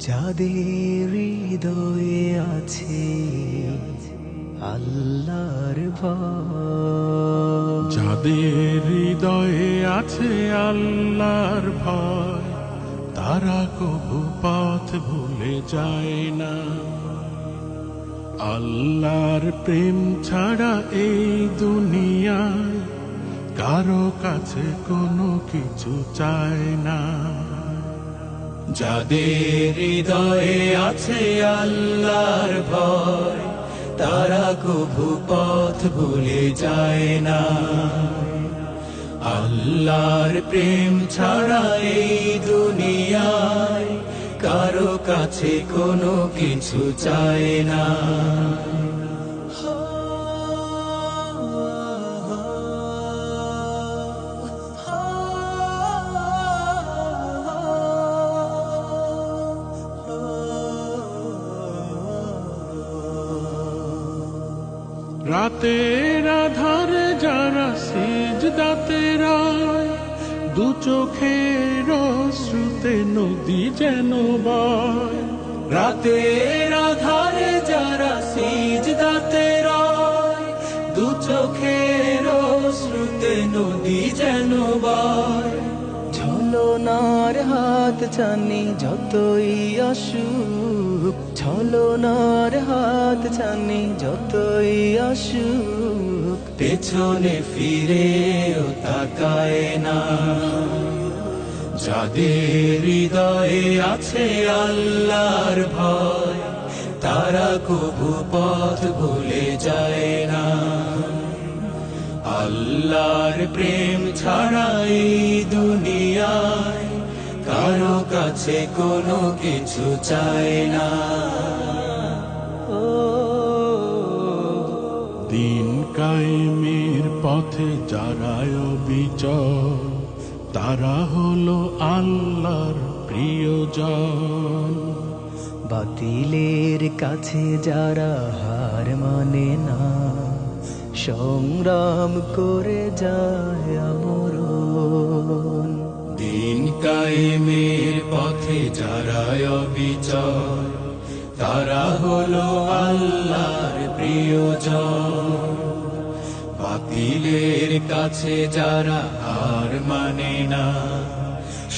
যাদের হৃদয়ে আছে আল্লাহর ভয়, যাদের হৃদয়ে আছে আল্লাহর ভয়, তারা কবু পথ ভুলে যায় না। আল্লাহর প্রেম ছাড়া এই দুনিয়ায় কারো কাছে কোনো কিছু চায় না। যাদের হৃদয়ে আছে আল্লাহর ভয়, তারা কবু পথ ভুলে যায় না। আল্লাহর প্রেম ছাড়া এই দুনিয়ায় কারো কাছে কোনো কিছু চায় না। রাতের আধারে যারা সিজদাতে রয়, দু চোখের অশ্রুতে নদী যেন বয়। রাতের আধারে যারা সিজদাতে রয়, দু চোখের অশ্রুতে নদী যেন বয়। ছলনার হাত ছানি যতই আসুক, ছলনার হাত ছানি যতই আসুক, পেছনে ফিরেও তাকায় না। যাদের হৃদয়ে আছে আল্লাহর ভয়, তারা কবু পথ ভুলে যায় না। আল্লাহর প্রেম ছাড়া এই দুনিয়ায় কারো কাছে কোনো কিছু চায় না। দিন কায়েমের পথে যারা অবিচল, তারা হলো আল্লাহর প্রিয়জন। বাতিলের কাছে যারা হার মানে না, সংগ্রাম করে যায় আমরণ। দিন কায়েমের পথে যারা অবিচল, তারা হলো আল্লাহর প্রিয়জন। বাতিলের কাছে যারা হার মানে না,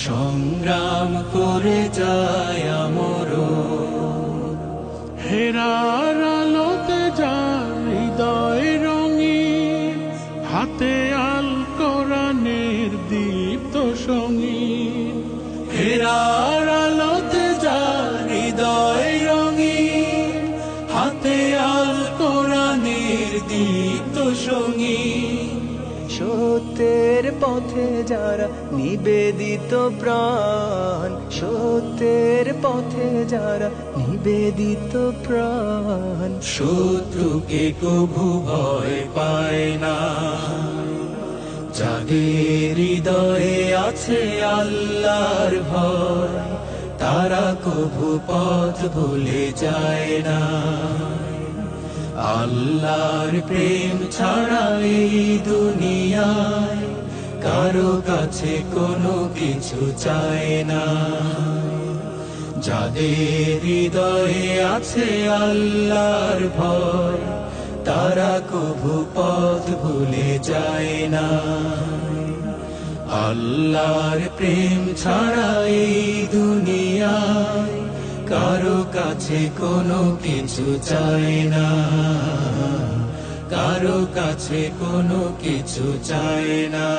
সংগ্রাম করে যায় আমরণ। হেরার আলোতে যার হৃদয় রঙিন, হাতে আল কোরআনের দীপ্ত সঙ্গীন। হেরার আলোতে যার হৃদয় রঙিন, হাতে আল কোরআনের দীপ্ত সঙ্গীন। সত্যের পথে যারা নিবেদিত প্রাণ, সত্যের পথে যারা নিবেদিত প্রাণ, শত্রুকে কভু ভয় পায় না। যাদের হৃদয়ে আছে আল্লাহর ভয়, তারা কভু পথ ভুলে যায় না। আল্লাহর প্রেম ছাড়া এই দুনিয়ায় কারো কাছে কোনো কিছু চায় না। যাদের হৃদয়ে আছে আল্লাহর ভয়, তারা কভু পথ ভুলে যায় না। আল্লাহর প্রেম ছাড়া এই দুনিয়ায় কারো কাছে কোনো কিছু চায় না। কারো কাছে কোনো কিছু চায় না।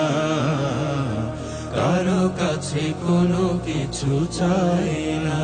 কারো কাছে কোনো কিছু চায় না।